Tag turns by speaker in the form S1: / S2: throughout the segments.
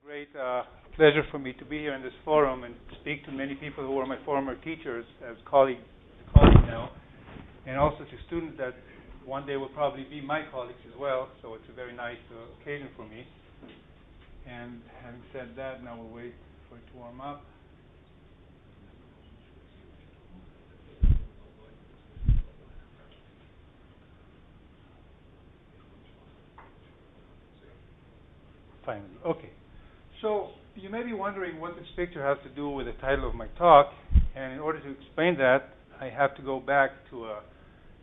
S1: Great pleasure for me to be here in this forum and speak to many people who were my former teachers as colleagues now, and also to students that one day will probably be my colleagues as well, so it's a very nice occasion for me. And having said that, now we'll wait for it to warm up. Finally, okay. So you may be wondering what this picture has to do with the title of my talk, and in order to explain that, I have to go back to a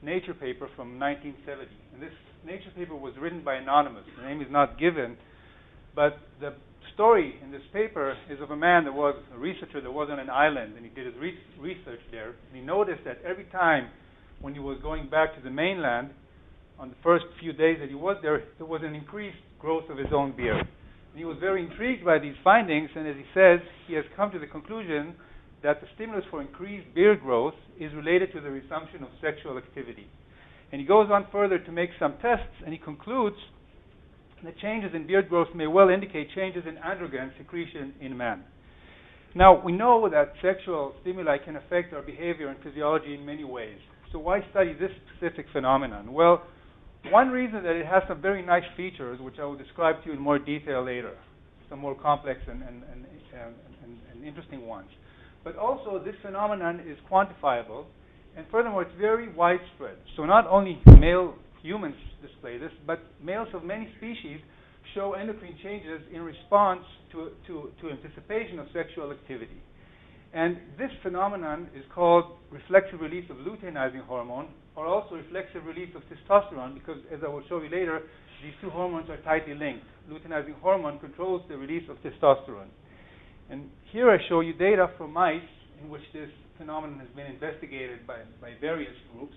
S1: Nature paper from 1970. And this Nature paper was written by anonymous. The name is not given, but the story in this paper is of a man that was a researcher that was on an island, and he did his research there, and he noticed that every time when he was going back to the mainland, on the first few days that he was there was an increased growth of his own beard. And he was very intrigued by these findings, and as he says, he has come to the conclusion that the stimulus for increased beard growth is related to the resumption of sexual activity. And he goes on further to make some tests, and he concludes that changes in beard growth may well indicate changes in androgen secretion in man. Now, we know that sexual stimuli can affect our behavior and physiology in many ways. So why study this specific phenomenon? Well, one reason that it has some very nice features, which I will describe to you in more detail later, some more complex and interesting ones. But also, this phenomenon is quantifiable, and furthermore, it's very widespread. So not only male humans display this, but males of many species show endocrine changes in response to anticipation of sexual activity. And this phenomenon is called reflexive release of luteinizing hormone, or also reflexive release of testosterone, because as I will show you later, these two hormones are tightly linked. Luteinizing hormone controls the release of testosterone. And here I show you data from mice in which this phenomenon has been investigated by various groups.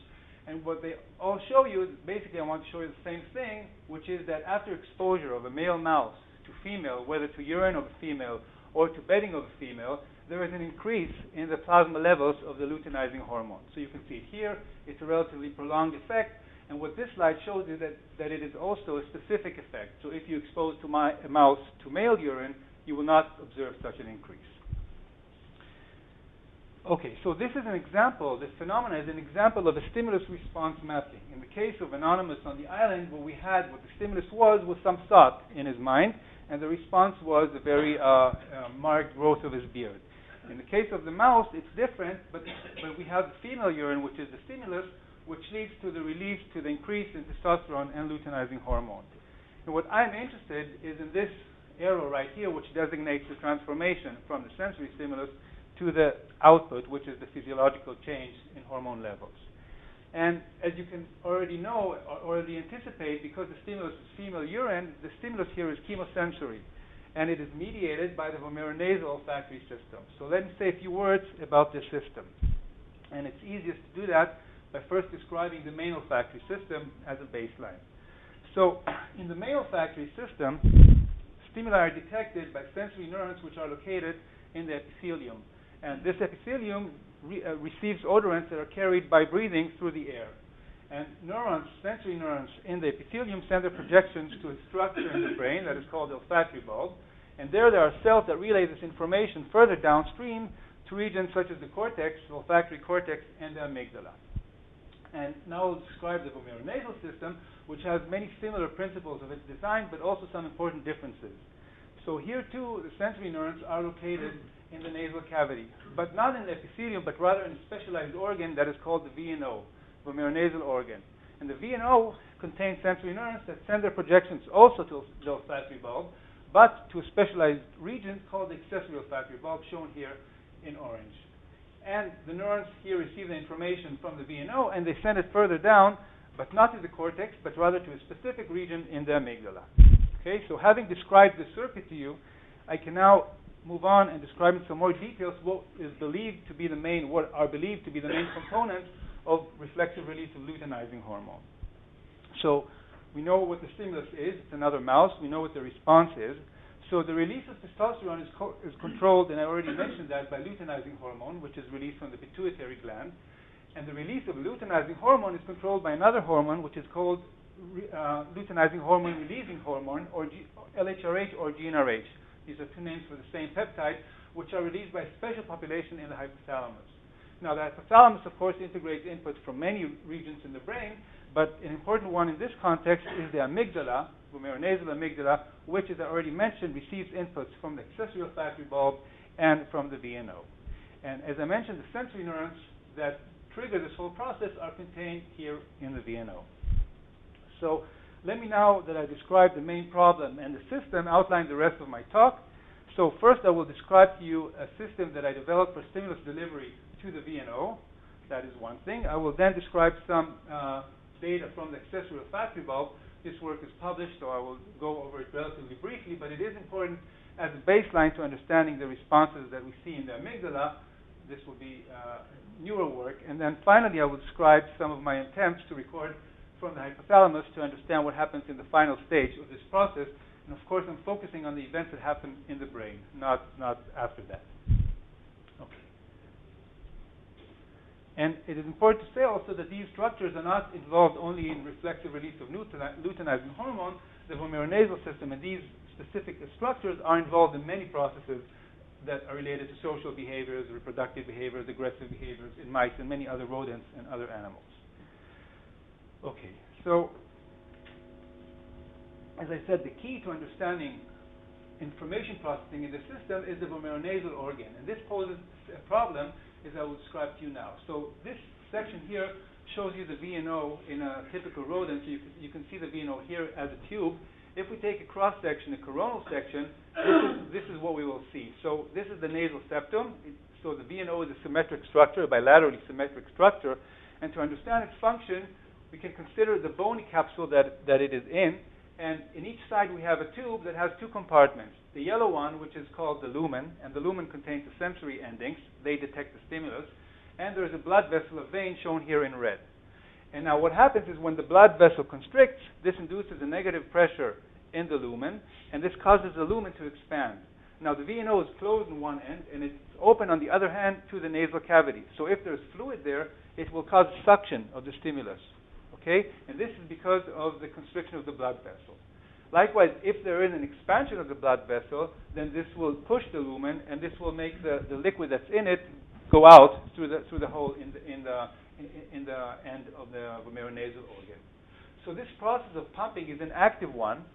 S1: And what they all show you, basically I want to show you the same thing, which is that after exposure of a male mouse to female, whether to urine of a female or to bedding of a female, there is an increase in the plasma levels of the luteinizing hormone. So you can see it here. It's a relatively prolonged effect. And what this slide shows you that it is also a specific effect. So if you expose a mouse to male urine, you will not observe such an increase. Okay, so this is an example, this phenomenon is an example of a stimulus-response mapping. In the case of Anonymous on the island, what the stimulus was some thought in his mind, and the response was a very marked growth of his beard. In the case of the mouse, it's different, but we have the female urine, which is the stimulus, which leads to the release, to the increase in testosterone and luteinizing hormone. And what I'm interested is in this arrow right here, which designates the transformation from the sensory stimulus to the output, which is the physiological change in hormone levels. And as you can already know, or already anticipate, because the stimulus is female urine, the stimulus here is chemosensory, and it is mediated by the vomeronasal olfactory system. So let me say a few words about this system. And it's easiest to do that by first describing the main olfactory system as a baseline. So in the main olfactory system, stimuli are detected by sensory neurons which are located in the epithelium. And this epithelium receives odorants that are carried by breathing through the air. And neurons, sensory neurons in the epithelium send their projections to a structure in the brain that is called the olfactory bulb. And there are cells that relay this information further downstream to regions such as the cortex, the olfactory cortex, and the amygdala. And now I'll describe the vomeronasal system, which has many similar principles of its design, but also some important differences. So here, too, the sensory neurons are located in the nasal cavity, but not in the epithelium, but rather in a specialized organ that is called the VNO, vomeronasal organ. And the VNO contains sensory neurons that send their projections also to the olfactory bulb, but to a specialized region called the accessory olfactory bulb, shown here in orange. And the neurons here receive the information from the VNO, and they send it further down, but not to the cortex, but rather to a specific region in the amygdala. Okay, so having described the circuit to you, I can now move on and describe in some more details what are believed to be the main components of reflexive release of luteinizing hormone. So we know what the stimulus is. It's another mouse. We know what the response is. So the release of testosterone is controlled, and I already mentioned that, by luteinizing hormone, which is released from the pituitary gland. And the release of luteinizing hormone is controlled by another hormone, which is called luteinizing hormone releasing hormone, or LHRH or GnRH. These are two names for the same peptide, which are released by a special population in the hypothalamus. Now, the hypothalamus, of course, integrates inputs from many regions in the brain, but an important one in this context is the amygdala, vomeronasal amygdala, which, as I already mentioned, receives inputs from the accessory olfactory bulb and from the VNO. And as I mentioned, the sensory neurons that trigger this whole process are contained here in the VNO. So let me, now that I described the main problem and the system, outline the rest of my talk. So first I will describe to you a system that I developed for stimulus delivery to the VNO. That is one thing. I will then describe some data from the accessory olfactory bulb. This work is published, so I will go over it relatively briefly, but it is important as a baseline to understanding the responses that we see in the amygdala. This will be newer work. And then finally, I will describe some of my attempts to record from the hypothalamus to understand what happens in the final stage of this process. And of course, I'm focusing on the events that happen in the brain, not after that. Okay. And it is important to say also that these structures are not involved only in reflexive release of luteinizing hormone, the vomeronasal system, and these specific structures are involved in many processes that are related to social behaviors, reproductive behaviors, aggressive behaviors in mice and many other rodents and other animals. Okay, so as I said, the key to understanding information processing in the system is the vomeronasal organ, and this poses a problem, as I will describe to you now. So this section here shows you the VNO in a typical rodent. So you can see the VNO here as a tube. If we take a cross section, a coronal section, this is what we will see. So this is the nasal septum. So the VNO is a symmetric structure, a bilaterally symmetric structure. And to understand its function, we can consider the bony capsule that it is in. And in each side, we have a tube that has two compartments. The yellow one, which is called the lumen, and the lumen contains the sensory endings. They detect the stimulus. And there is a blood vessel, a vein, shown here in red. And now what happens is when the blood vessel constricts, this induces a negative pressure in the lumen, and this causes the lumen to expand. Now the VNO is closed on one end, and it's open on the other hand to the nasal cavity. So if there's fluid there, it will cause suction of the stimulus. Okay? And this is because of the constriction of the blood vessel. Likewise, if there is an expansion of the blood vessel, then this will push the lumen, and this will make the liquid that's in it go out through the hole in the end of the vomeronasal organ. So this process of pumping is an active one,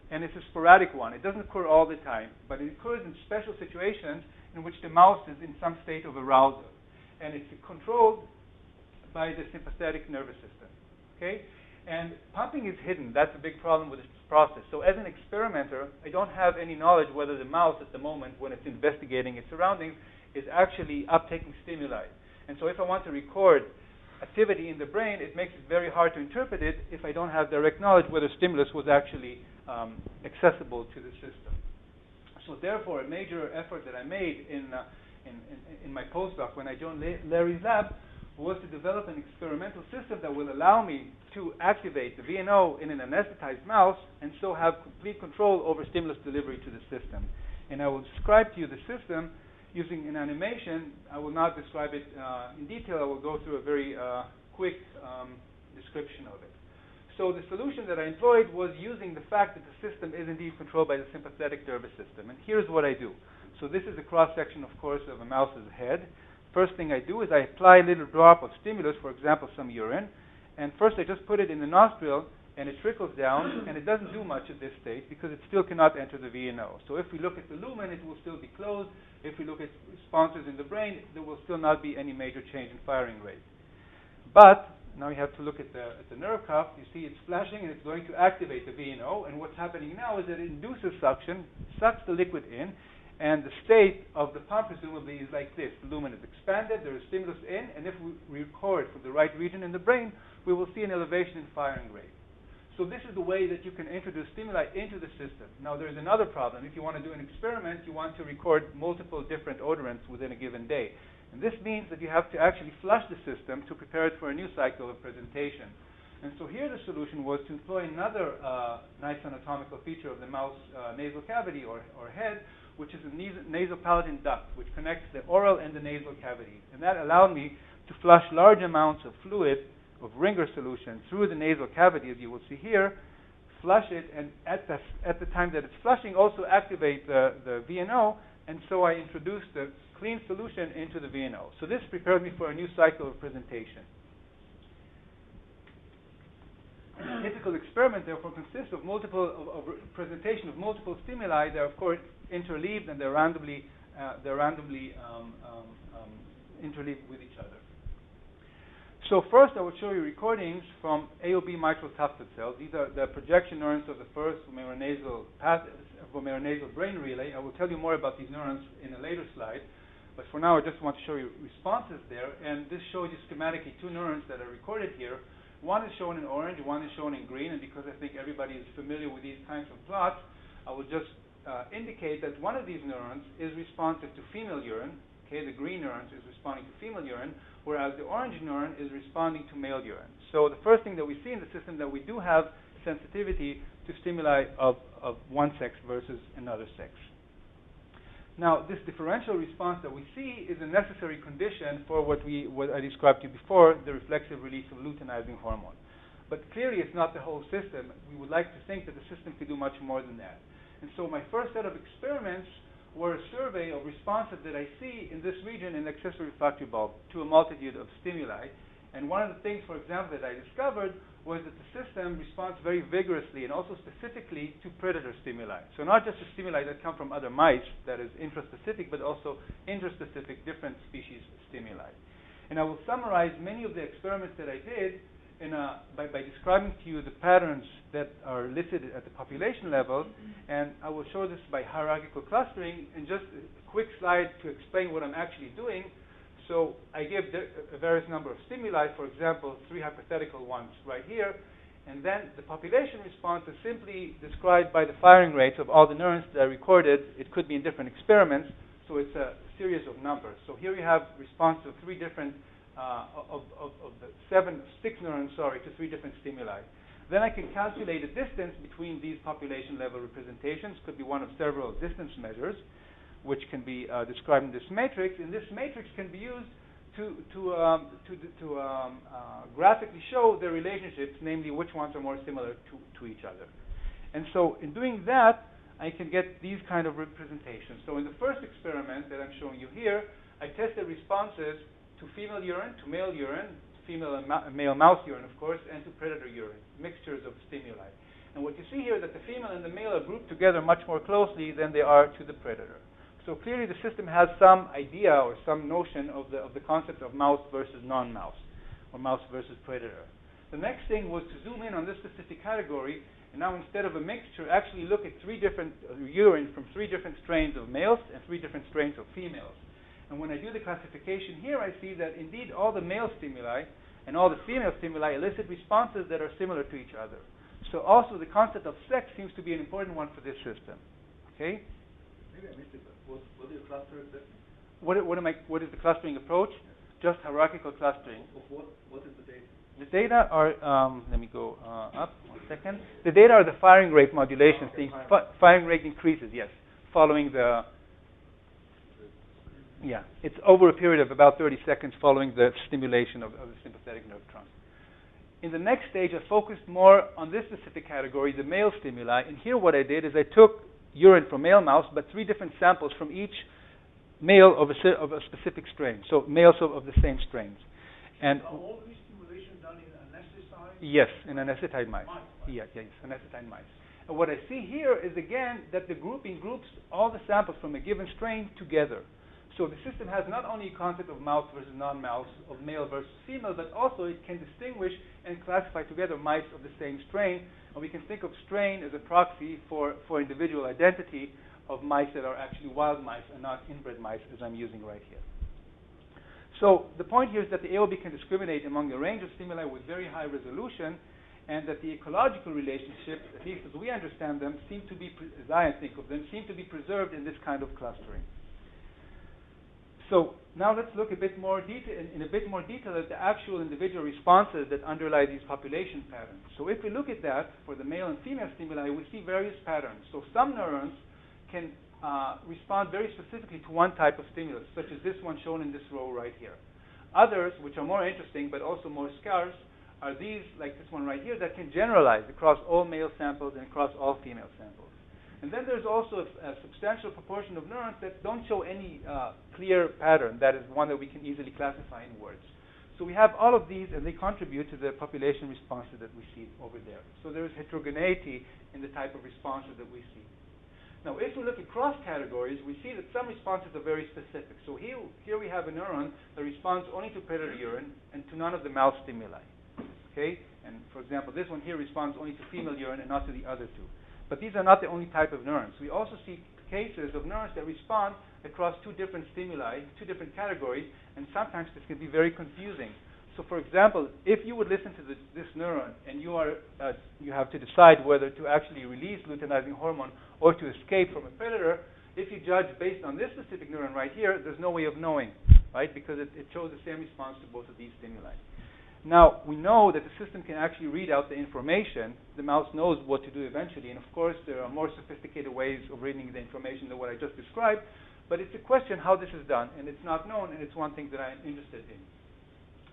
S1: and it's a sporadic one. It doesn't occur all the time, but it occurs in special situations in which the mouse is in some state of arousal. And it's controlled by the sympathetic nervous system. Okay? And pumping is hidden. That's a big problem with this process. So as an experimenter, I don't have any knowledge whether the mouse at the moment, when it's investigating its surroundings, is actually uptaking stimuli. And so if I want to record activity in the brain, it makes it very hard to interpret it if I don't have direct knowledge whether stimulus was actually accessible to the system. So therefore, a major effort that I made in my postdoc when I joined Larry's lab was to develop an experimental system that will allow me to activate the VNO in an anesthetized mouse and so have complete control over stimulus delivery to the system. And I will describe to you the system using an animation. I will not describe it in detail. I will go through a very quick description of it. So the solution that I employed was using the fact that the system is indeed controlled by the sympathetic nervous system. And here's what I do. So this is a cross-section, of course, of a mouse's head. First thing I do is I apply a little drop of stimulus, for example, some urine. And first I just put it in the nostril, and it trickles down, and it doesn't do much at this stage because it still cannot enter the VNO. So if we look at the lumen, it will still be closed. If we look at responses in the brain, there will still not be any major change in firing rate. But now you have to look at the nerve cuff. You see it's flashing, and it's going to activate the VNO. And what's happening now is that it induces suction, sucks the liquid in, and the state of the pump presumably is like this. The lumen is expanded, there is stimulus in, and if we record from the right region in the brain, we will see an elevation in firing rate. So this is the way that you can introduce stimuli into the system. Now there's another problem. If you want to do an experiment, you want to record multiple different odorants within a given day. And this means that you have to actually flush the system to prepare it for a new cycle of presentation. And so here the solution was to employ another nice anatomical feature of the mouse nasal cavity or head, which is a nasopalatal duct, which connects the oral and the nasal cavity. And that allowed me to flush large amounts of fluid, of Ringer solution, through the nasal cavity, as you will see here, flush it, and at the time that it's flushing, also activate the VNO, and so I introduce the clean solution into the VNO. So this prepared me for a new cycle of presentation. A typical experiment, therefore, consists of presentation of multiple stimuli. They're, of course, interleaved, and they're randomly interleaved with each other. So first, I will show you recordings from AOB mitral tufted cells. These are the projection neurons of the first vomeronasal brain relay. I will tell you more about these neurons in a later slide, but for now, I just want to show you responses there. And this shows you schematically two neurons that are recorded here. One is shown in orange, one is shown in green, and because I think everybody is familiar with these kinds of plots, I will just indicate that one of these neurons is responsive to female urine. Okay, the green neuron is responding to female urine, whereas the orange neuron is responding to male urine. So the first thing that we see in the system that we do have sensitivity to stimuli of one sex versus another sex. Now, this differential response that we see is a necessary condition for what I described to you before, the reflexive release of luteinizing hormone. But clearly, it's not the whole system. We would like to think that the system could do much more than that. And so my first set of experiments were a survey of responses that I see in this region in the accessory refractory bulb to a multitude of stimuli. And one of the things, for example, that I discovered was that the system responds very vigorously and also specifically to predator stimuli. So not just the stimuli that come from other mice, that is intraspecific, but also interspecific different species of stimuli. And I will summarize many of the experiments that I did by describing to you the patterns that are listed at the population level, and I will show this by hierarchical clustering in just a quick slide to explain what I'm actually doing. So I give a various number of stimuli, for example, 3 hypothetical ones right here, and then the population response is simply described by the firing rates of all the neurons that I recorded. It could be in different experiments, so it's a series of numbers. So here we have response of 3 different, of the 6 neurons, to 3 different stimuli. Then I can calculate a distance between these population level representations. Could be one of several distance measures, which can be described in this matrix. And this matrix can be used to graphically show the relationships, namely which ones are more similar to each other. And so in doing that, I can get these kind of representations. So in the first experiment that I'm showing you here, I tested responses to female urine, to male urine, female and male mouse urine, of course, and to predator urine, mixtures of stimuli. And what you see here is that the female and the male are grouped together much more closely than they are to the predator. So clearly the system has some idea or some notion of the concept of mouse versus non-mouse, or mouse versus predator. The next thing was to zoom in on this specific category, and now instead of a mixture, actually look at 3 different urine from 3 different strains of males and 3 different strains of females. And when I do the classification here, I see that indeed all the male stimuli and all the female stimuli elicit responses that are similar to each other. So also the concept of sex seems to be an important one for this system. Okay?
S2: Maybe I missed it, but what is cluster exactly?
S1: What is the clustering approach? Just hierarchical clustering.
S2: What is the data?
S1: The data are, let me go up 1 second. The data are the firing rate modulations.
S2: Okay,
S1: the firing rate increases, yes, following the, it's over a period of about 30 seconds following the stimulation of the sympathetic nerve trunk. In the next stage, I focused more on this specific category, the male stimuli, and here what I did is I took urine from male mouse, but 3 different samples from each male of a specific strain, so males of the same strains. And
S3: are all these stimulations done in anesthetized?
S1: Yes, in anesthetized mice. Yes, anesthetized mice. And what I see here is again that the grouping groups all the samples from a given strain together. So the system has not only a concept of mouse versus non-mouse, of male versus female, but also it can distinguish and classify together mice of the same strain. And we can think of strain as a proxy for individual identity of mice that are actually wild mice and not inbred mice, as I'm using right here. So the point here is that the AOB can discriminate among a range of stimuli with very high resolution, and that the ecological relationships, at least as we understand them, seem to be, as I think of them, seem to be preserved in this kind of clustering. So now let's look in a bit more detail at the actual individual responses that underlie these population patterns. So if we look at that for the male and female stimuli, we see various patterns. So some neurons can respond very specifically to one type of stimulus, such as this one shown in this row right here. Others, which are more interesting but also more scarce, are these, like this one right here, that can generalize across all male samples and across all female samples. And then there's also a substantial proportion of neurons that don't show any clear pattern. That is one that we can easily classify in words. So we have all of these, and they contribute to the population responses that we see over there. So there is heterogeneity in the type of responses that we see. Now, if we look at cross categories, we see that some responses are very specific. So here we have a neuron that responds only to predator urine and to none of the mouth stimuli. Okay? And for example, this one here responds only to female urine and not to the other two. But these are not the only type of neurons. We also see cases of neurons that respond across two different stimuli, two different categories, and sometimes this can be very confusing. So for example, if you would listen to this neuron and you have to decide whether to actually release luteinizing hormone or to escape from a predator, if you judge based on this specific neuron right here, there's no way of knowing, right? Because it shows the same response to both of these stimuli. Now, we know that the system can actually read out the information. The mouse knows what to do eventually, and of course there are more sophisticated ways of reading the information than what I just described, but it's a question how this is done, and it's not known, and it's one thing that I'm interested in.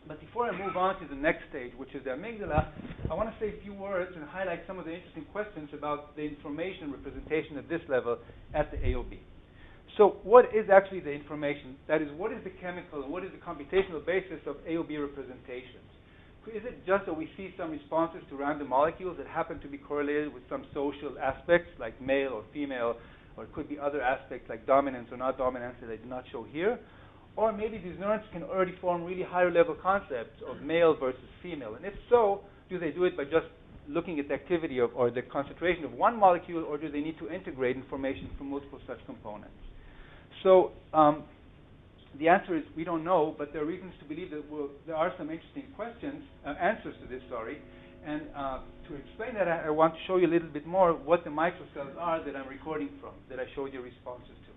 S1: But before I move on to the next stage, which is the amygdala, I want to say a few words and highlight some of the interesting questions about the information representation at this level at the AOB. So what is actually the information? That is, what is the chemical and what is the computational basis of AOB representations? Is it just that we see some responses to random molecules that happen to be correlated with some social aspects, like male or female, or it could be other aspects like dominance or not dominance that I did not show here? Or maybe these neurons can already form really higher level concepts of male versus female. And if so, do they do it by just looking at the activity of, or the concentration of one molecule, or do they need to integrate information from multiple such components? So the answer is we don't know, but there are reasons to believe that there are some interesting answers to this, And to explain that, I want to show you a little bit more what the microcells are that I'm recording from, that I showed you responses to.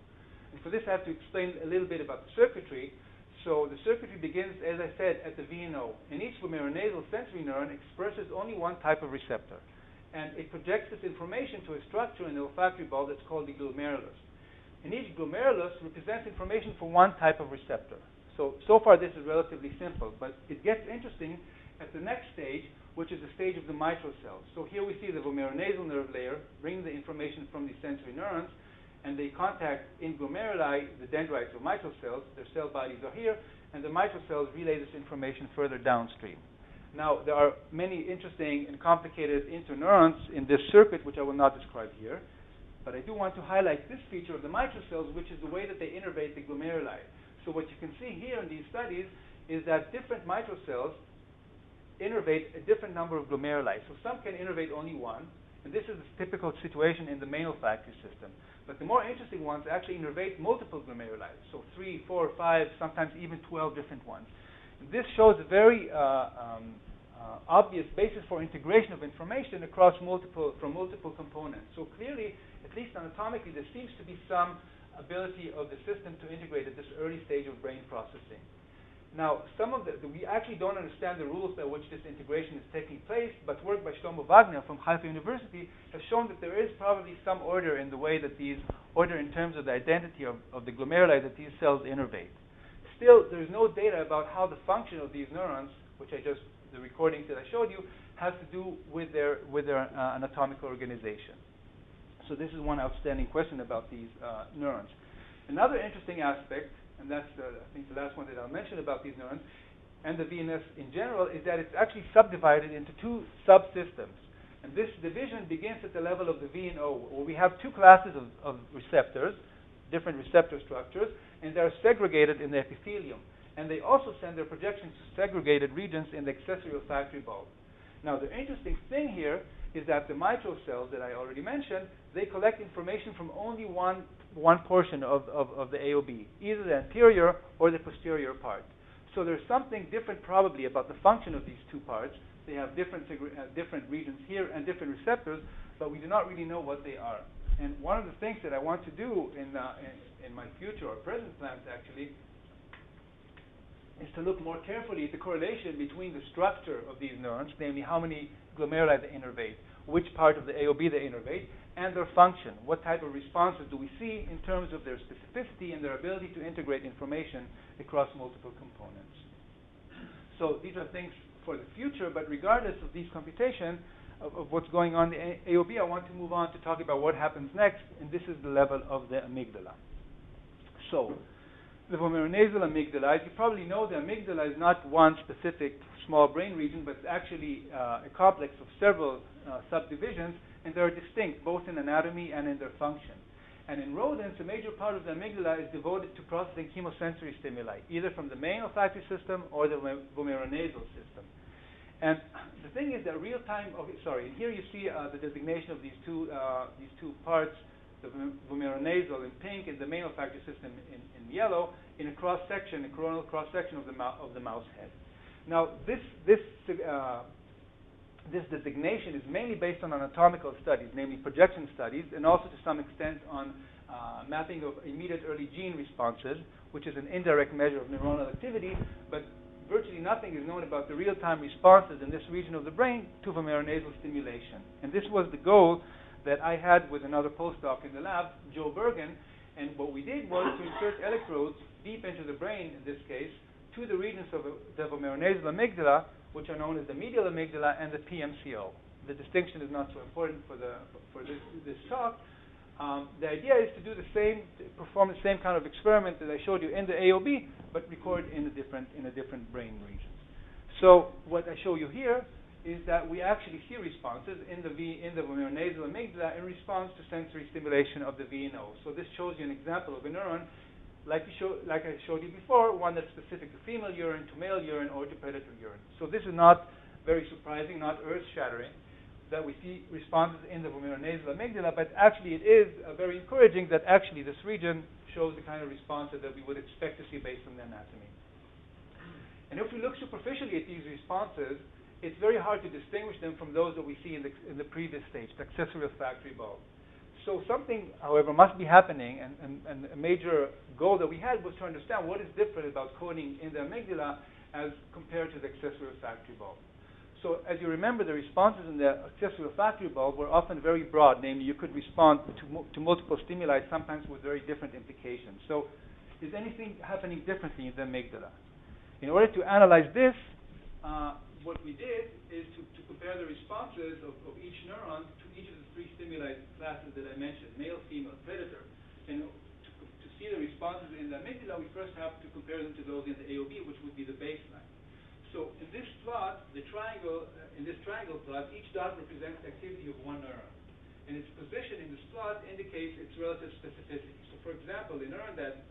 S1: And for this, I have to explain a little bit about the circuitry. So the circuitry begins, as I said, at the VNO. And each vomeronasal sensory neuron expresses only one type of receptor. And it projects this information to a structure in the olfactory bulb that's called the glomerulus. And each glomerulus represents information for one type of receptor. So far this is relatively simple, but it gets interesting at the next stage, which is the stage of the mitral cells. So here we see the vomeronasal nerve layer bring the information from these sensory neurons, and they contact in glomeruli the dendrites of mitral cells. Their cell bodies are here, and the mitral cells relay this information further downstream. Now, there are many interesting and complicated interneurons in this circuit, which I will not describe here. But I do want to highlight this feature of the mitral cells, which is the way that they innervate the glomeruli. So what you can see here in these studies is that different mitral cells innervate a different number of glomeruli. So some can innervate only one, and this is a typical situation in the main olfactory system. But the more interesting ones actually innervate multiple glomeruli, so 3, 4, 5, sometimes even 12 different ones. And this shows a very obvious basis for integration of information across multiple components. So clearly, at least anatomically, there seems to be some ability of the system to integrate at this early stage of brain processing. Now, we actually don't understand the rules by which this integration is taking place, but work by Shlomo Wagner from Haifa University has shown that there is probably some order in the way that order in terms of the identity of the glomeruli that these cells innervate. Still, there's no data about how the function of these neurons, the recordings that I showed you, has to do with their anatomical organization. So this is one outstanding question about these neurons. Another interesting aspect, and that's I think the last one that I'll mention about these neurons, and the VNS in general, is that it's actually subdivided into two subsystems. And this division begins at the level of the VNO, where we have two classes of receptors, different receptor structures, and they're segregated in the epithelium. And they also send their projections to segregated regions in the accessory olfactory bulb. Now, the interesting thing here is that the mitral cells that I already mentioned, they collect information from only one portion of the AOB, either the anterior or the posterior part. So there's something different probably about the function of these two parts. They have different regions here and different receptors, but we do not really know what they are. And one of the things that I want to do in my future or present plans actually is to look more carefully at the correlation between the structure of these neurons, namely how many glomeruli they innervate, which part of the AOB they innervate, and their function. What type of responses do we see in terms of their specificity and their ability to integrate information across multiple components? So these are things for the future, but regardless of these computations, of what's going on in the AOB, I want to move on to talk about what happens next, and this is the level of the amygdala. So, the vomeronasal amygdala, as you probably know, the amygdala is not one specific small brain region, but it's actually a complex of several subdivisions, and they're distinct both in anatomy and in their function. And in rodents, a major part of the amygdala is devoted to processing chemosensory stimuli, either from the main olfactory system or the vomeronasal system. And the thing is that real-time, and here you see the designation of these two parts, the vomeronasal in pink and the main olfactory system in yellow, in a cross-section, a coronal cross-section of the mouse head. Now, this designation is mainly based on anatomical studies, namely projection studies, and also to some extent on mapping of immediate early gene responses, which is an indirect measure of neuronal activity, but virtually nothing is known about the real-time responses in this region of the brain to vomeronasal stimulation. And this was the goal that I had with another postdoc in the lab, Joe Bergen, and what we did was to insert electrodes deep into the brain, in this case, to the regions of the vomeronasal amygdala, which are known as the medial amygdala and the PMCO. The distinction is not so important for this talk. The idea is to perform the same kind of experiment that I showed you in the AOB, but record in a different brain region. So what I show you here is that we actually see responses in the vomeronasal amygdala in response to sensory stimulation of the VNO. So this shows you an example of a neuron, like I showed you before, one that's specific to female urine, to male urine, or to predator urine. So this is not very surprising, not earth-shattering, that we see responses in the vomeronasal amygdala, but actually it is very encouraging that actually this region shows the kind of responses that we would expect to see based on the anatomy. And if we look superficially at these responses, it's very hard to distinguish them from those that we see in the previous stage, the accessory olfactory bulb. So something, however, must be happening, and a major goal that we had was to understand what is different about coding in the amygdala as compared to the accessory olfactory bulb. So as you remember, the responses in the accessory olfactory bulb were often very broad, namely you could respond to multiple stimuli, sometimes with very different implications. So is anything happening differently in the amygdala? In order to analyze this, what we did is to compare the responses of each neuron to each of the three stimuli classes that I mentioned, male, female, predator. And to see the responses in the amygdala, we first have to compare them to those in the AOB, which would be the baseline. So in this plot, in this triangle plot, each dot represents the activity of one neuron. And its position in this plot indicates its relative specificity. So for example, the neuron that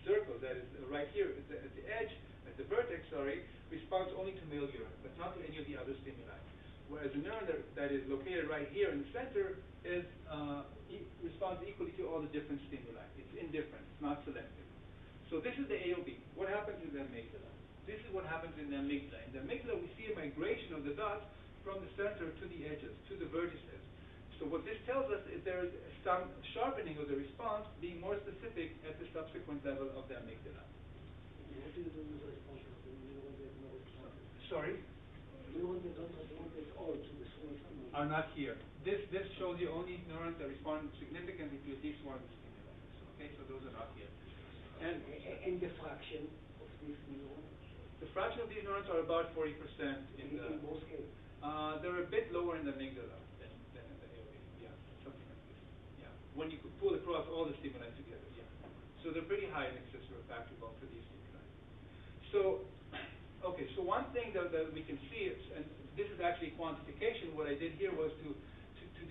S1: circle that is right here at the edge, at the vertex, responds only to male urine, but not to any of the other stimuli. Whereas the neuron that is located right here in the center responds equally to all the different stimuli. It's indifferent, it's not selective. So this is the AOB. What happens in the amygdala? This is what happens in the amygdala. In the amygdala, we see a migration of the dots from the center to the edges, to the vertices. So what this tells us is there is some sharpening of the response, being more specific at the subsequent level of the amygdala.
S3: What do you do with the response of the neurons that no response?
S1: Sorry?
S3: Neurons that don't respond at all to the stimulus
S1: are not here. This shows you only neurons that respond significantly to at least one of the stimuli. Okay, so those are not here.
S3: And the fraction of these neurons?
S1: The fraction of these neurons are about 40% in
S3: both cases.
S1: They're a bit lower in the amygdala than in the AOB. Yeah, something like this. Yeah, when you could pull across all the stimuli together. Yeah, so they're pretty high in accessory olfactory bulb for these stimuli. So, okay, so one thing that we can see is, and this is actually quantification. What I did here was to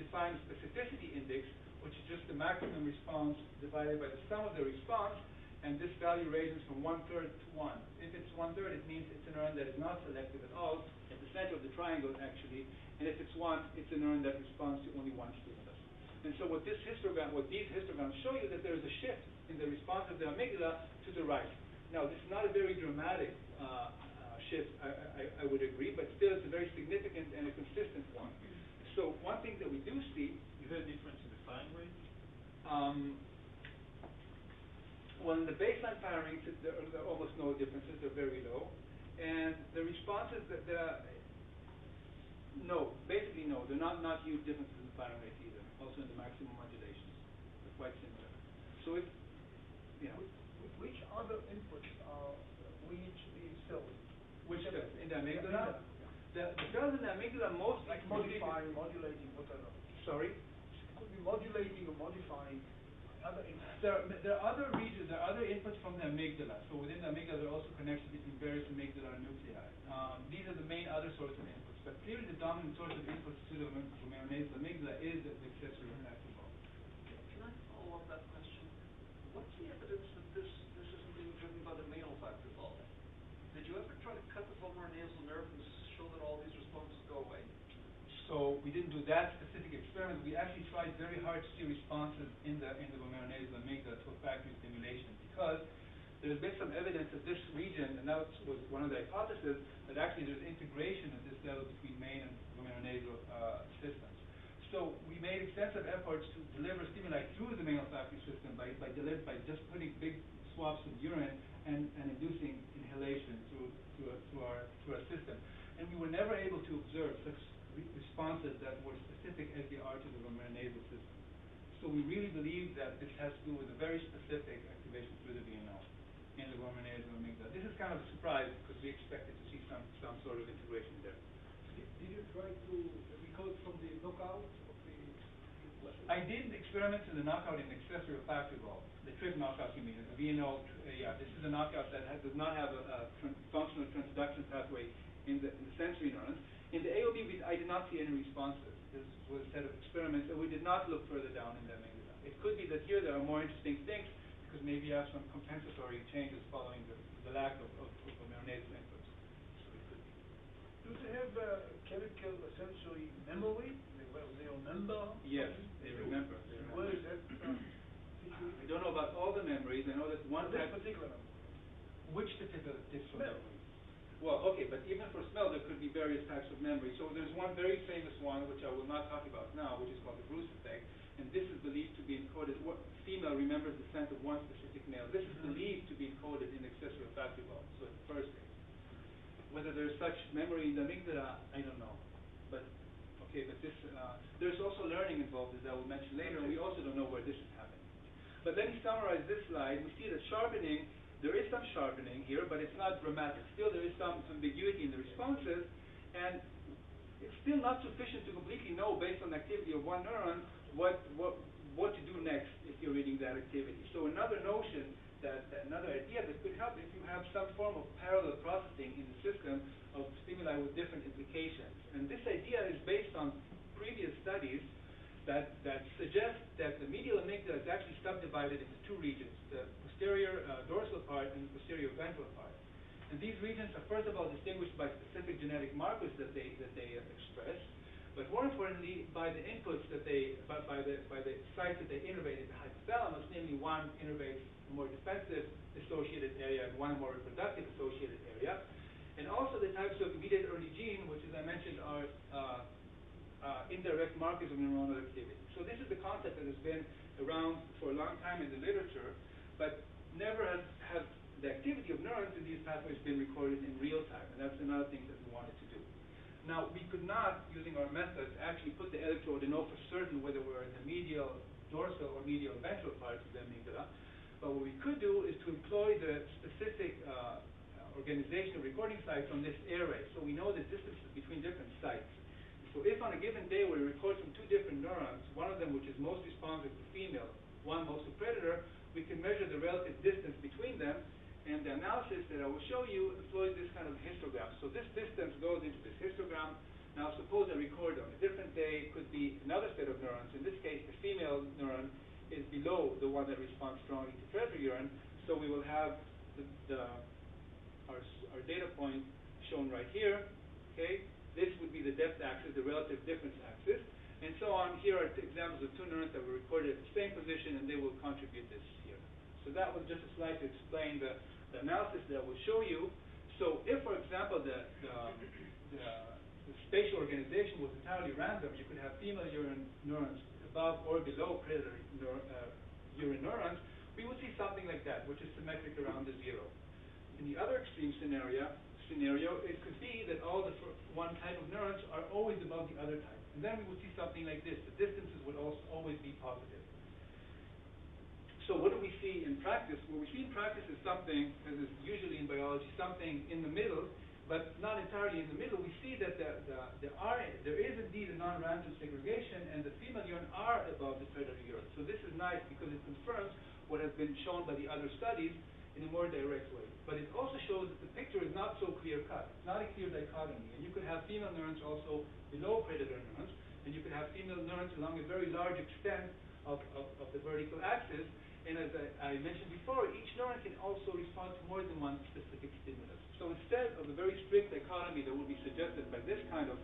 S1: define specificity index, which is just the maximum response divided by the sum of the response. And this value ranges from 1/3 to 1. If it's 1/3, it means it's a neuron that is not selective at all, at the center of the triangle, actually. And if it's 1, it's a neuron that responds to only one stimulus. And so what these histograms show you that there is a shift in the response of the amygdala to the right. Now, this is not a very dramatic shift, I would agree, but still it's a very significant and a consistent one. So one thing that we do see...
S2: Is there a difference in the firing rate?
S1: Well, in the baseline firing rates, there are almost no differences. They're very low. And the responses, basically no. They're not huge differences in firing rates either. Also in the maximum modulations. They're quite similar. So it's,
S3: Which other inputs are we each cells?
S1: Which cells? In the amygdala. The cells in the amygdala mostly
S4: Like modifying, modulating, whatever.
S1: Sorry?
S4: It could be modulating or modifying other inputs.
S1: There are other regions, there are other inputs from the amygdala. So within the amygdala, there are also connections between various amygdala nuclei. These are the main other sources of inputs. But clearly the dominant source of inputs to the vomeronasal amygdala is the accessory olfactory bulb.
S2: Can I follow up that question? What's the evidence that this isn't being driven by the main olfactory bulb? Did you ever try to cut the vomeronasal nerve and show that all these responses go away?
S1: So we didn't do that specific experiment. We actually tried very hard to see responses in the vomeronasal amygdala to olfactory stimulation because there's been some evidence that this region, and that was one of the hypotheses, that actually there's integration at this level between main and vomeronasal systems. So we made extensive efforts to deliver stimuli through the main olfactory system by just putting big swabs of urine and inducing inhalation through our system. And we were never able to observe such responses that were specific as they are to the vomeronasal system. So we really believe that this has to do with a very specific activation through the VNO in the vomeronasal amygdala. This is kind of a surprise because we expected to see some sort of integration there.
S4: Did you try to record from the knockout of the...
S1: I did experiments in the knockout in the accessory olfactory bulb, the TRIP knockout you mean, the VNO, this is a knockout that does not have a functional transduction pathway in the sensory neurons. In the AOB, I did not see any responses. This was a set of experiments, and we did not look further down in the amygdala. It could be that here there are more interesting things, because maybe you have some compensatory changes following the lack of vomeronasal inputs. So it could be.
S4: Do they have chemical sensory memory? They remember?
S1: Yes, they remember.
S4: Where is that situated?
S1: I don't know about all the memories. I know that one
S4: This
S1: type...
S4: particular memory.
S1: Which particular types of
S4: Smell.
S1: memory? Well, okay, but even for smell, there could be various types of memory. So there's one very famous one, which I will not talk about now, which is called the Coolidge Effect. And this is believed to be encoded, female remembers the scent of one specific male. This is believed to be encoded in the accessory olfactory bulb, so it's the first case. Whether there's such memory in the amygdala, I don't know. But, okay, but this, there's also learning involved, as I will mention later, and we also don't know where this is happening. But let me summarize this slide. We see that sharpening, there is some sharpening here, but it's not dramatic. Still, there is some ambiguity in the responses, and it's still not sufficient to completely know, based on the activity of one neuron, what to do next if you're reading that activity. So another notion, another idea that could help if you have some form of parallel processing in the system of stimuli with different implications. And this idea is based on previous studies that suggest that the medial amygdala is actually subdivided into two regions, the posterior dorsal part and the posterior ventral part. And these regions are first of all distinguished by specific genetic markers that they express, but more importantly by the inputs that by the sites that they innervate in the hypothalamus, namely one innervates a more defensive associated area and one more reproductive associated area, and also the types of mediate early gene, which as I mentioned are indirect markers of neuronal activity. So this is the concept that has been around for a long time in the literature, but never has the activity of neurons in these pathways been recorded in real time, and that's another thing that we wanted to do. Now, we could not, using our methods, actually put the electrode and know for certain whether we're in the medial dorsal or medial ventral parts of the amygdala, but what we could do is to employ the specific organization of recording sites on this array, so we know the distances between different sites. So if on a given day we record from two different neurons, one of them which is most responsive to female, one most to predator, we can measure the relative distance between them, and the analysis that I will show you employs this kind of histogram. So this distance goes into this histogram. Now suppose I record on a different day, it could be another set of neurons. In this case, the female neuron is below the one that responds strongly to predator urine, so we will have our data point shown right here, okay? This would be the depth axis, the relative difference axis, and so on. Here are examples of two neurons that were recorded at the same position, and they will contribute this here. So that was just a slide to explain the analysis that I will show you. So if, for example, the spatial organization was entirely random, you could have female urine neurons above or below predator urine neurons, we would see something like that, which is symmetric around the zero. In the other extreme scenario, it could be that all the one type of neurons are always above the other type. And then we would see something like this. The distances would also always be positive. So what do we see in practice? What we see in practice is something, as is usually in biology, something in the middle, but not entirely in the middle. We see that there is indeed a non-random segregation, and the female urine are above the predatory urine. So this is nice because it confirms what has been shown by the other studies in a more direct way. But it also shows that the picture is not so clear-cut. It's not a clear dichotomy. And you could have female neurons also below predator neurons, and you could have female neurons along a very large extent of the vertical axis. And as I mentioned before, each neuron can also respond to more than one specific stimulus. So instead of a very strict dichotomy that would be suggested by this kind of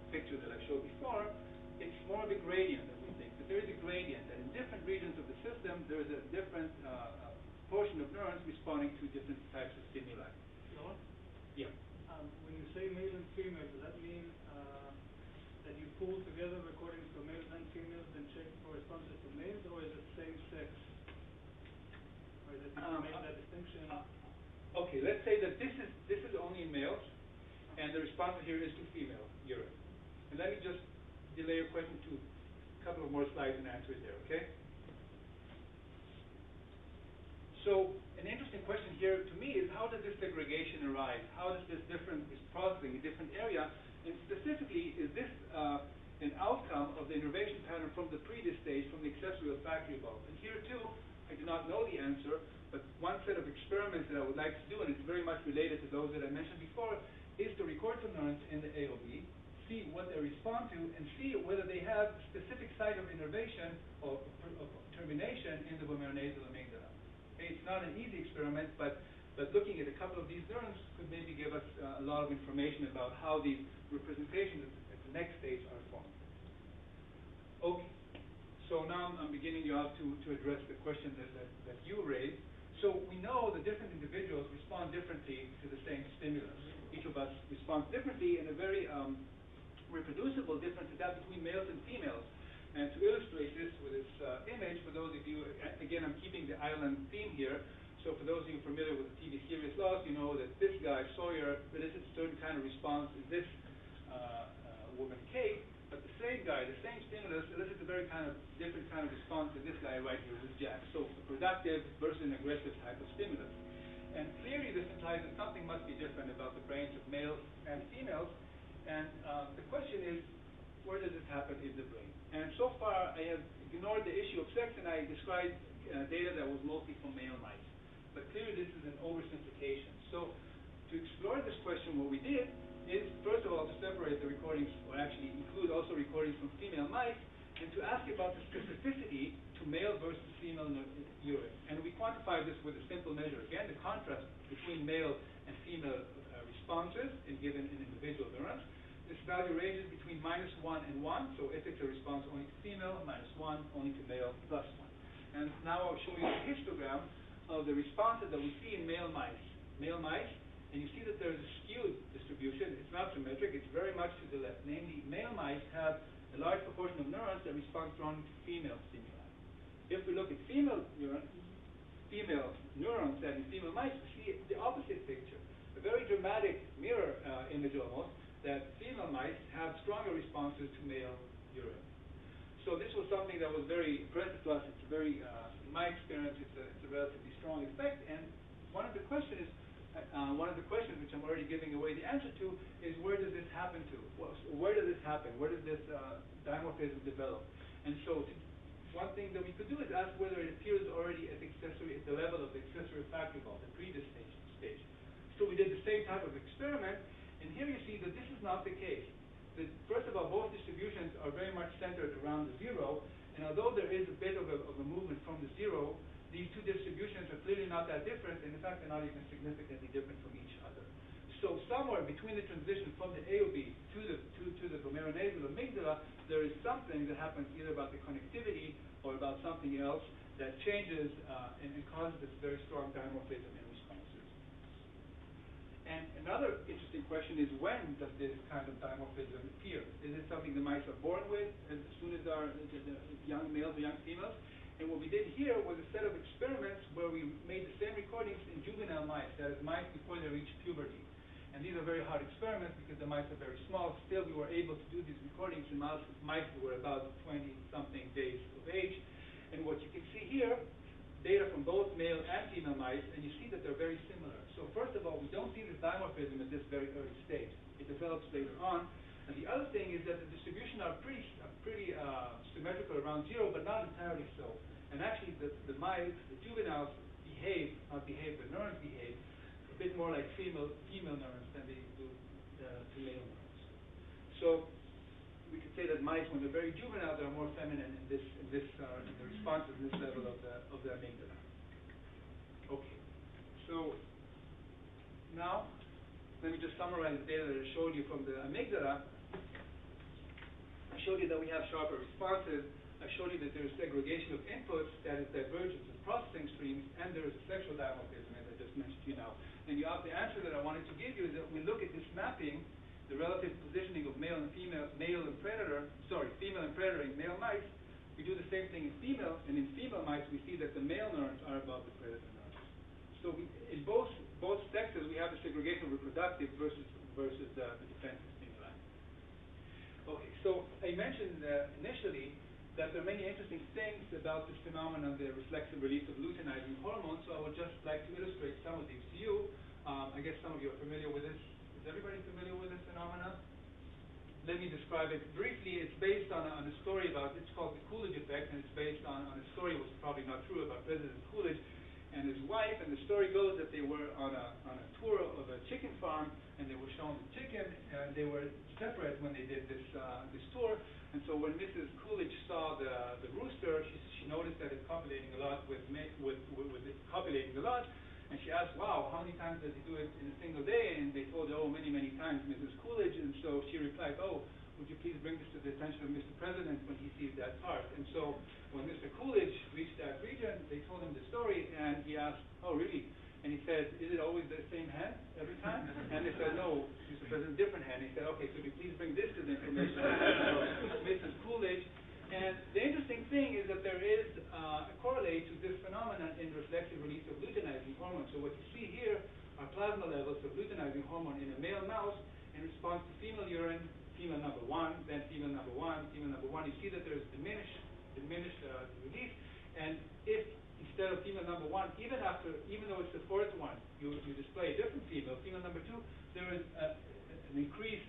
S1: picture that I showed before, it's more of a gradient that we think. That there is a gradient, and in different regions of the system, there is a different portion of neurons responding to different types of stimuli.
S4: Yoram?
S1: Yeah.
S4: When you say male and female, does that mean that you pull together recordings for males and females and check for responses to males, or is it same sex? Or is it make that distinction?
S1: Okay, let's say that this is only in males, and the response here is to female urine. And let me just delay your question to a couple of more slides and answer it there, okay? So an interesting question here to me is, how does this segregation arise? How does this different processing, a different area, and specifically, is this an outcome of the innervation pattern from the previous stage, from the accessory olfactory bulb? And here too, I do not know the answer, but one set of experiments that I would like to do, and it's very much related to those that I mentioned before, is to record some neurons in the AOB, see what they respond to, and see whether they have a specific site of innervation or of termination in the vomeronasal amygdala. Okay, it's not an easy experiment, but looking at a couple of these neurons could maybe give us a lot of information about how these representations at the next stage are formed. Okay, so now I'm beginning to address the question that you raised. So we know that different individuals respond differently to the same stimulus. Each of us responds differently in a very reproducible difference is that between males and females. And to illustrate this with this image, for those of you, again, I'm keeping the island theme here. So for those of you familiar with the TV series Lost, you know that this guy, Sawyer, elicits a certain kind of response in this woman, Kate, but the same guy, the same stimulus, elicits a very different kind of response to this guy right here with Jack. So a productive versus an aggressive type of stimulus. And clearly this implies that something must be different about the brains of males and females. And the question is, where does this happen in the brain? And so far, I have ignored the issue of sex, and I described data that was mostly from male mice. But clearly, this is an oversimplification. So to explore this question, what we did is, first of all, to separate the recordings, or actually include also recordings from female mice, and to ask about the specificity to male versus female urine. And we quantified this with a simple measure. Again, the contrast between male and female responses in given an individual neurons. This value ranges between -1 and 1, so if it's a response only to female, -1, only to male, +1. And now I'll show you a histogram of the responses that we see in male mice. Male mice, and you see that there's a skewed distribution. It's not symmetric, it's very much to the left. Namely, male mice have a large proportion of neurons that respond strongly to female stimuli. If we look at female neurons that in female mice, we see the opposite picture. A very dramatic mirror image almost, that female mice have stronger responses to male urine. So this was something that was very impressive to us. It's very, in my experience, it's a relatively strong effect. And one of the questions which I'm already giving away the answer to is, where does this happen to? Where does this happen? Where does this dimorphism develop? And so one thing that we could do is ask whether it appears already at the level of the accessory olfactory bulb, the previous stage. So we did the same type of experiment. And here you see that this is not the case. That first of all, both distributions are very much centered around the zero, and although there is a bit of a movement from the zero, these two distributions are clearly not that different, and in fact they're not even significantly different from each other. So somewhere between the transition from the AOB to the vomeronasal amygdala, there is something that happens either about the connectivity or about something else that changes and causes this very strong dimorphism in responses. And another interesting question is, when does this kind of dimorphism appear? Is it something the mice are born with as soon as they're young males or young females? And what we did here was a set of experiments where we made the same recordings in juvenile mice, that is, mice before they reach puberty. And these are very hard experiments because the mice are very small. Still, we were able to do these recordings in mice who were about 20-something days of age. And what you can see here, data from both male and female mice, and you see that they're very similar. So first of all, we don't see this dimorphism at this very early stage. It develops later on. And the other thing is that the distribution are pretty symmetrical around zero, but not entirely so. And actually, the mice, the juveniles, not behave, the neurons behave a bit more like female neurons than they do to male neurons. So we could say that mice, when they're very juvenile, they're more feminine in the response in this level of the amygdala. Okay. So now, let me just summarize the data that I showed you from the amygdala. I showed you that we have sharper responses. I showed you that there is segregation of inputs, that is divergence of processing streams, and there is a sexual dimorphism, as I just mentioned to you now. And the answer that I wanted to give you is that we look at this mapping, the relative positioning of female and predator in male mice. We do the same thing in female, and in female mice we see that the male neurons are above the predator neurons. So in both sexes we have the segregation of reproductive versus the defensive stimuli. Okay, so I mentioned initially that there are many interesting things about this phenomenon, the reflexive release of luteinizing hormone, so I would just like to illustrate some of these to you. I guess some of you are familiar with this. Is everybody familiar with this phenomenon? Let me describe it briefly. It's based on a story it's called the Coolidge Effect, and it's based on a story which is probably not true about President Coolidge and his wife. And the story goes that they were on a tour of a chicken farm, and they were shown the chicken, and they were separate when they did this tour. And so when Mrs. Coolidge saw the rooster, she noticed that it's copulating a lot with it copulating a lot. And she asked, wow, how many times does he do it in a single day? And they told her, oh, many, many times, Mrs. Coolidge. And so she replied, oh, would you please bring this to the attention of Mr. President when he sees that part? And so when Mr. Coolidge reached that region, they told him the story, and he asked, oh, really? And he said, is it always the same hen every time? And they said, no, Mr. President, different hen. He said, okay, could you please bring this to the information of Mrs. Coolidge? And the interesting thing is that there is a correlate to this phenomenon in the reflexive release of luteinizing hormone. So what you see here are plasma levels of luteinizing hormone in a male mouse in response to female urine, female number one, then female number one, female number one. You see that there is diminished release. And if instead of female number one, even though it's the fourth one, you display a different female number two, there is an increased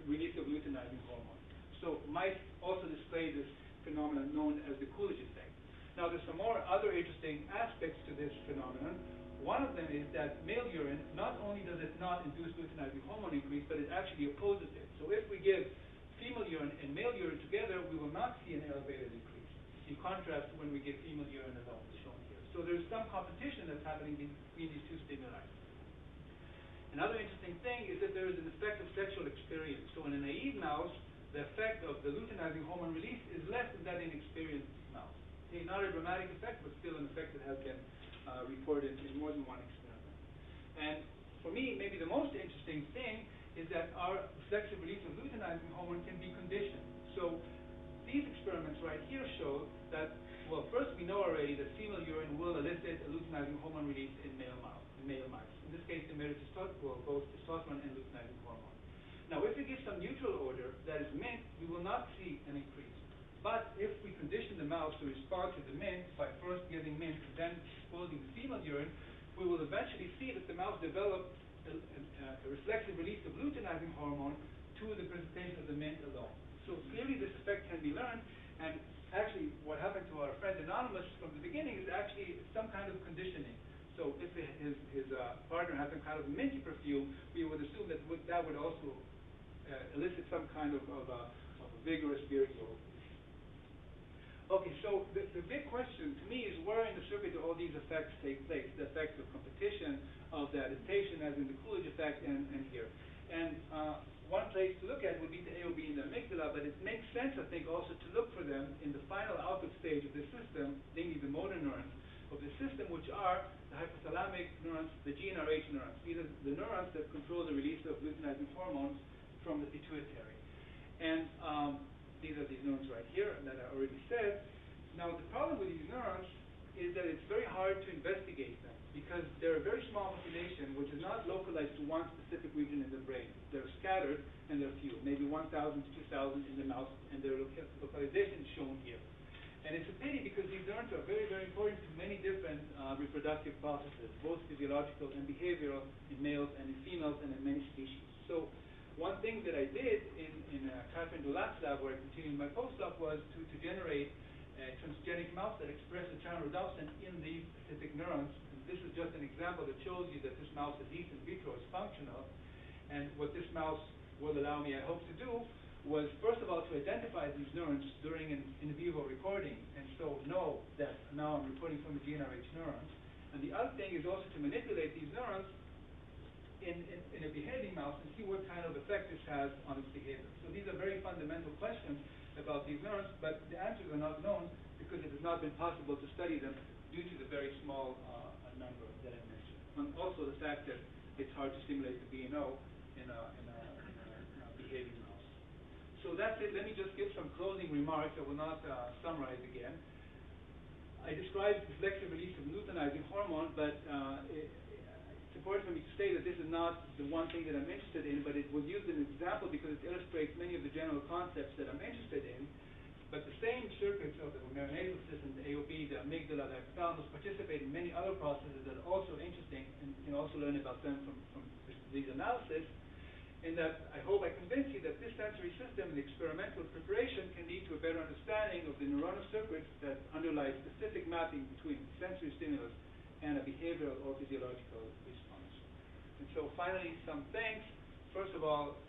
S1: release of luteinizing hormone. So mice also display this phenomenon known as the Coolidge Effect. Now there's some more other interesting aspects to this phenomenon. One of them is that male urine, not only does it not induce luteinizing hormone increase, but it actually opposes it. So if we give female urine and male urine together, we will not see an elevated increase. In contrast, when we give female urine alone, as shown here. So there's some competition that's happening between these two stimuli. Another interesting thing is that there is an effect of sexual experience. So in a naive mouse, the effect of the luteinizing hormone release is less than that in experienced mouse. Okay, not a dramatic effect, but still an effect that has been reported in more than one experiment. And for me, maybe the most interesting thing is that our reflexive release of luteinizing hormone can be conditioned. So these experiments right here show that, well, first we know already that female urine will elicit a luteinizing hormone release in male mice. In this case, the both testosterone and luteinizing hormone. Now, if we give some neutral odor, that is mint, we will not see an increase. But if we condition the mouse to respond to the mint by first giving mint and then exposing the female urine, we will eventually see that the mouse develops a reflexive release of luteinizing hormone to the presentation of the mint alone. So clearly this effect can be learned, and actually what happened to our friend Anonymous from the beginning is actually some kind of conditioning. So if his partner has some kind of minty perfume, we would assume that that would also elicit some kind of a vigorous beard odor. Okay, so the big question to me is where in the circuit do all these effects take place? The effects of competition, of the adaptation, as in the Coolidge effect, and here. And one place to look at would be the AOB in the amygdala, but it makes sense, I think, also to look for them in the final output stage of the system, namely the motor neurons of the system, which are the hypothalamic neurons, the GnRH neurons. These are the neurons that control the release of luteinizing hormones from the pituitary. And these are these neurons right here that I already said. Now, the problem with these neurons is that it's very hard to investigate them because they're a very small population which is not localized to one specific region in the brain. They're scattered and they're few, maybe 1,000 to 2,000 in the mouse, and their localization is shown here. And it's a pity because these neurons are very, very important to many different reproductive processes, both physiological and behavioral in males and in females and in many species. So one thing that I did in Catherine Dulac's lab, where I continued my postdoc, was to generate a transgenic mouse that expressed the channel rhodopsin in these specific neurons. And this is just an example that shows you that this mouse, at least in vitro, is functional. And what this mouse will allow me, I hope, to do was, first of all, to identify these neurons during an in vivo recording, and so know that now I'm recording from a GnRH neuron. And the other thing is also to manipulate these neurons in a behaving mouse and see what kind of effect this has on its behavior. So these are very fundamental questions about these neurons, but the answers are not known because it has not been possible to study them due to the very small number that I mentioned. And also the fact that it's hard to simulate the BNO in a behaving mouse. So that's it. Let me just give some closing remarks. I will not summarize again. I described the selective release of luteinizing hormone, but it's important for me to say that this is not the one thing that I'm interested in, but it was used as an example because it illustrates many of the general concepts that I'm interested in. But the same circuits of the neuronal system, the AOB, the amygdala, the hypothalamus, participate in many other processes that are also interesting, and you can also learn about them from these analysis. In that I hope I convince you that this sensory system and experimental preparation can lead to a better understanding of the neuronal circuits that underlie specific mapping between sensory stimulus and a behavioral or physiological response. And so finally, some thanks. First of all,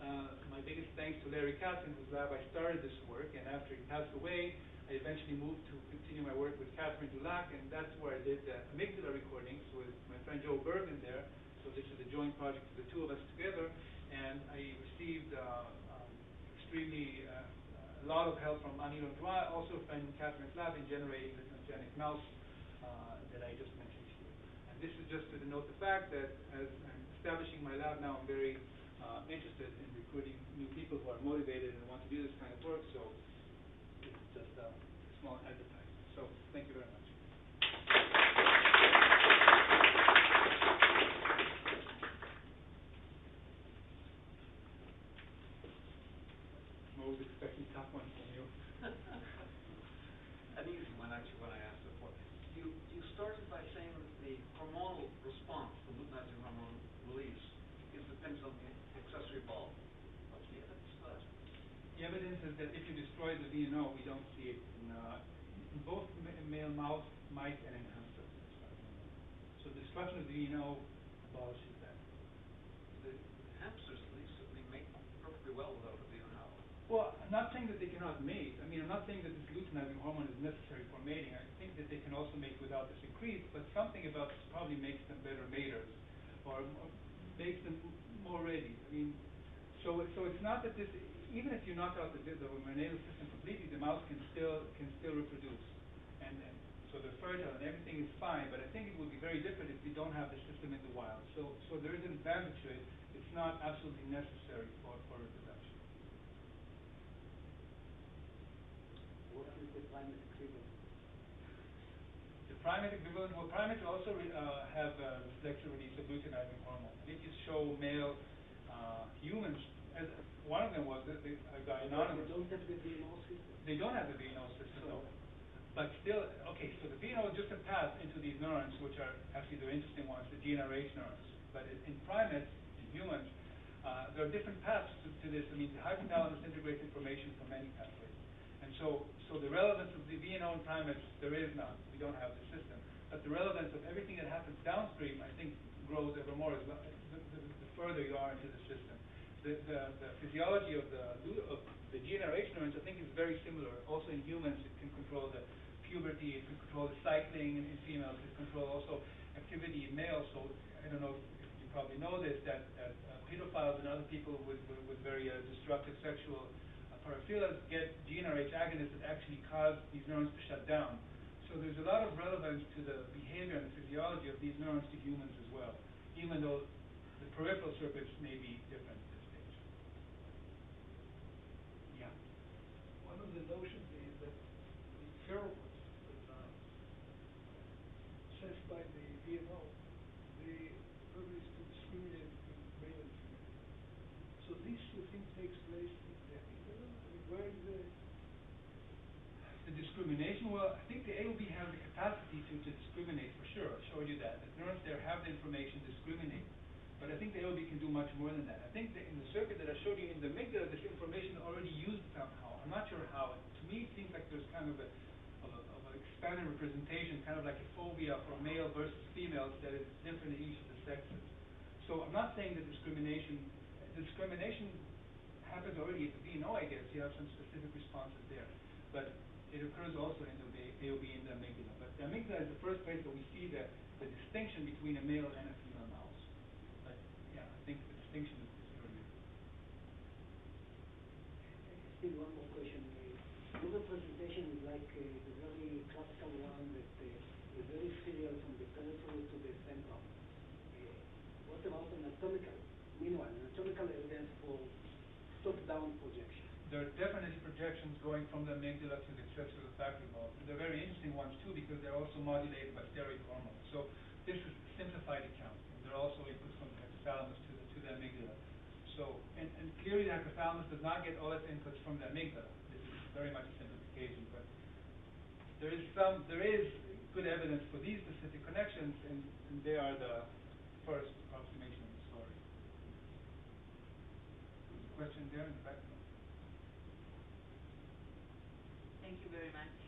S1: my biggest thanks to Larry Katz, in whose lab I started this work, and after he passed away, I eventually moved to continue my work with Catherine Dulac, and that's where I did the amygdala recordings with my friend Joe Bergen there. So this is a joint project of the two of us together. And I received extremely a lot of help from Anil Ondroy, also from Catherine's lab, in generating the transgenic mouse that I just mentioned to you. And this is just to denote the fact that as I'm establishing my lab now, I'm very interested in recruiting new people who are motivated and want to do this kind of work. So it's just a small advertisement. So thank you very much. I was expecting tough ones from you.
S2: An easy one, actually, when I asked before. You started by saying that the hormonal response, the luteinizing hormone release, is dependent on the accessory bulb. What's the evidence for that?
S1: The evidence is that if you destroy the VNO, we don't see it in both male mouse, mice, and in hamsters. So destruction of the VNO abolishes that.
S2: The hamsters, at least, certainly make perfectly well without a VNO.
S1: Well, I'm not saying that they cannot mate. I mean, I'm not saying that this luteinizing hormone is necessary for mating. I think that they can also mate without the secrete, but something about this probably makes them better maters, or makes them more ready. I mean, so it's not that this, even if you knock out the vomeronasal system completely, the mouse can still reproduce, and so they're fertile and everything is fine. But I think it would be very different if we don't have the system in the wild. So there is an advantage to it. It's not absolutely necessary for reproduction.
S3: What is the primate equivalent?
S1: The primate equivalent, well, primates also have selective release of luteinizing hormone. And if you show male humans, as one of them was a guy anonymous.
S3: They don't have the VNO system?
S1: They don't have the VNO system, no. But still, okay, so the VNO is just a path into these neurons, which are actually the interesting ones, the GnRH neurons. But in primates, in humans, there are different paths to this. I mean, the hypothalamus integrates information from many pathways. And so the relevance of the VNO in primates, there is none. We don't have the system. But the relevance of everything that happens downstream, I think, grows ever more the further you are into the system. The physiology of the GnRH neurons, I think, is very similar. Also in humans, it can control the puberty, it can control the cycling in females, it can control also activity in males. So I don't know if you probably know this, that pedophiles and other people with very destructive sexual paraphilias get GnRH agonists that actually cause these neurons to shut down. So there's a lot of relevance to the behavior and the physiology of these neurons to humans as well, even though the peripheral circuits may be different at this stage. Yeah.
S5: One of the notions is that the pheromones that are sensed by the VNO, the purpose is to discriminate between male and female. So this, you think, takes place in the amygdala? I mean, where is the
S1: discrimination? Well, I think the AOB has the capacity to discriminate for sure. I showed you that. The neurons there have the information to discriminate. But I think the AOB can do much more than that. I think that in the circuit that I showed you in the amygdala, this information already used somehow. I'm not sure how. To me, it seems like there's kind of an expanded representation, kind of like a phobia for male versus females that is different in each of the sexes. So I'm not saying that discrimination happens already at the BNO, I guess. You have some specific responses there. But it occurs also in the AOB in the amygdala. But the amygdala is the first place that we see the distinction between a male and a female mouse. But yeah, I think the distinction is earlier.
S3: Still one more question. Your presentation is like the very classical one that is very serial from the peripheral to the central. What about anatomical? Meanwhile, anatomical evidence for top-down projection.
S1: There are definitely projections going from the amygdala to the accessory olfactory bulb. They're very interesting ones too because they're also modulated by steroid hormones. So this is a simplified account. And there are also inputs from the hypothalamus to the amygdala. So and clearly the hypothalamus does not get all its inputs from the amygdala. This is very much a simplification, but there is good evidence for these specific connections, and they are the first approximation of the story. Question there in the back.
S6: Thank you very much.